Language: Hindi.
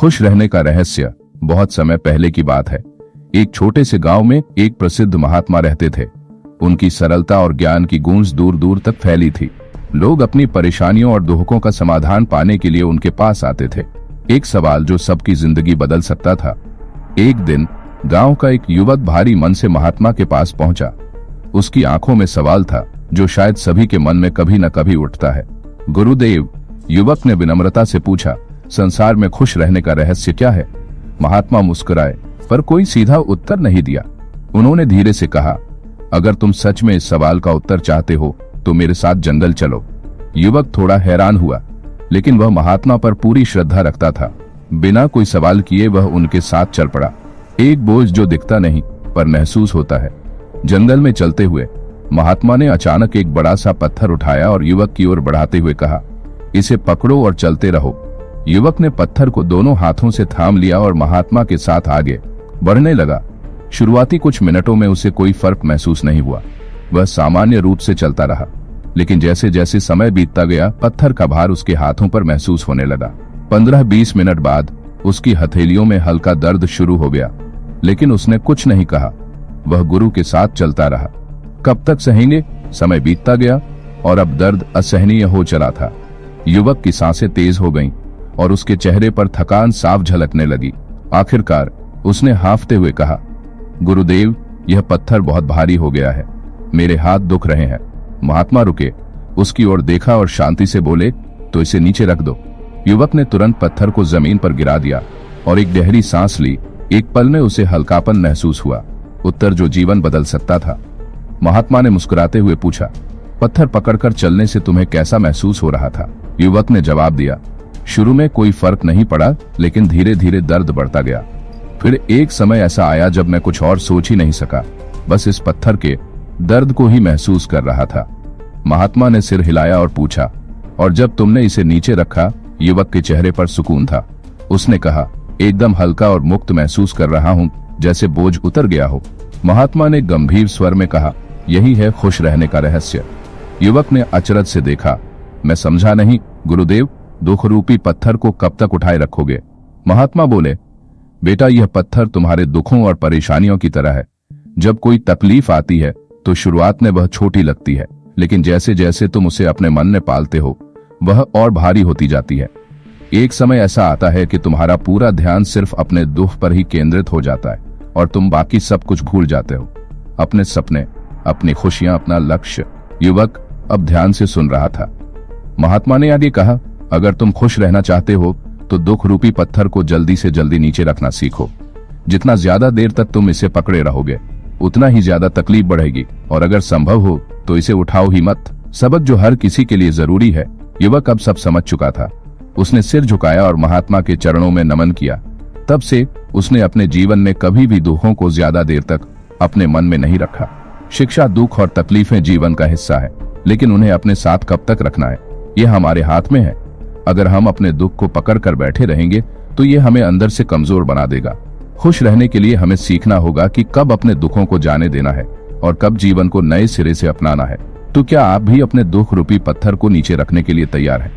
खुश रहने का रहस्य। बहुत समय पहले की बात है। एक छोटे से गांव में एक प्रसिद्ध महात्मा रहते थे। उनकी सरलता और ज्ञान की गूंज दूर दूर तक फैली थी। लोग अपनी परेशानियों और दुखों का समाधान पाने के लिए उनके पास आते थे। एक सवाल जो सबकी जिंदगी बदल सकता था। एक दिन गांव का एक युवक भारी मन से महात्मा के पास पहुंचा। उसकी आंखों में सवाल था जो शायद सभी के मन में कभी न कभी उठता है। गुरुदेव, युवक ने विनम्रता से पूछा, संसार में खुश रहने का रहस्य क्या है? महात्मा मुस्कुराए, पर कोई सीधा उत्तर नहीं दिया। उन्होंने धीरे से कहा, अगर तुम सच में इस सवाल का उत्तर चाहते हो तो मेरे साथ जंगल चलो। युवक थोड़ा हैरान हुआ, लेकिन वह महात्मा पर पूरी श्रद्धा रखता था। बिना कोई सवाल किए वह उनके साथ चल पड़ा। एक बोझ जो दिखता नहीं पर महसूस होता है। जंगल में चलते हुए महात्मा ने अचानक एक बड़ा सा पत्थर उठाया और युवक की ओर बढ़ाते हुए कहा, इसे पकड़ो और चलते रहो। युवक ने पत्थर को दोनों हाथों से थाम लिया और महात्मा के साथ आगे बढ़ने लगा। शुरुआती कुछ मिनटों में उसे कोई फर्क महसूस नहीं हुआ। वह सामान्य रूप से चलता रहा, लेकिन जैसे जैसे समय बीतता गया पत्थर का भार उसके हाथों पर महसूस होने लगा। 15-20 मिनट बाद उसकी हथेलियों में हल्का दर्द शुरू हो गया, लेकिन उसने कुछ नहीं कहा। वह गुरु के साथ चलता रहा। कब तक सहेंगे? समय बीतता गया और अब दर्द असहनीय हो चला था। युवक की सांसें तेज हो गईं और उसके चेहरे पर थकान साफ झलकने लगी। आखिरकार उसने हांफते हुए कहा, गुरुदेव, यह पत्थर बहुत भारी हो गया है, मेरे हाथ दुख रहे हैं। महात्मा रुके, उसकी ओर देखा और शांति से बोले, तो इसे नीचे रख दो। युवक ने तुरंत पत्थर को जमीन पर गिरा दिया और एक गहरी सांस ली। एक पल में उसे हल्कापन महसूस हुआ, उत्तर जो जीवन बदल सकता था। महात्मा ने मुस्कुराते हुए पूछा, पत्थर पकड़कर चलने से तुम्हें कैसा महसूस हो रहा था? युवक ने जवाब दिया, शुरू में कोई फर्क नहीं पड़ा, लेकिन धीरे धीरे दर्द बढ़ता गया। फिर एक समय ऐसा आया जब मैं कुछ और सोच ही नहीं सका, बस इस पत्थर के दर्द को ही महसूस कर रहा था। महात्मा ने सिर हिलाया और पूछा, और जब तुमने इसे नीचे रखा? युवक के चेहरे पर सुकून था। उसने कहा, एकदम हल्का और मुक्त महसूस कर रहा हूँ, जैसे बोझ उतर गया हो। महात्मा ने गंभीर स्वर में कहा, यही है खुश रहने का रहस्य। युवक ने अचरज से देखा। मैं समझा नहीं गुरुदेव, दुख रूपी पत्थर को कब तक उठाए रखोगे? महात्मा बोले, बेटा, यह पत्थर तुम्हारे दुखों और परेशानियों की तरह है। जब कोई तकलीफ आती है तो शुरुआत में वह छोटी लगती है, लेकिन जैसे जैसे तुम उसे अपने मन में पालते हो वह और भारी होती जाती है। एक समय ऐसा आता है कि तुम्हारा पूरा ध्यान सिर्फ अपने दुख पर ही केंद्रित हो जाता है और तुम बाकी सब कुछ भूल जाते हो, अपने सपने, अपनी खुशियां, अपना लक्ष्य। युवक अब ध्यान से सुन रहा था। महात्मा ने आगे कहा, अगर तुम खुश रहना चाहते हो तो दुख रूपी पत्थर को जल्दी से जल्दी नीचे रखना सीखो। जितना ज्यादा देर तक तुम इसे पकड़े रहोगे उतना ही ज्यादा तकलीफ बढ़ेगी, और अगर संभव हो तो इसे उठाओ ही मत। सबक जो हर किसी के लिए जरूरी है। युवक अब सब समझ चुका था। उसने सिर झुकाया और महात्मा के चरणों में नमन किया। तब से उसने अपने जीवन में कभी भी दुखों को ज्यादा देर तक अपने मन में नहीं रखा। शिक्षा, दुख और तकलीफें जीवन का हिस्सा है, लेकिन उन्हें अपने साथ कब तक रखना है यह हमारे हाथ में है। अगर हम अपने दुख को पकड़ कर बैठे रहेंगे तो ये हमें अंदर से कमजोर बना देगा। खुश रहने के लिए हमें सीखना होगा कि कब अपने दुखों को जाने देना है और कब जीवन को नए सिरे से अपनाना है। तो क्या आप भी अपने दुख रूपी पत्थर को नीचे रखने के लिए तैयार हैं?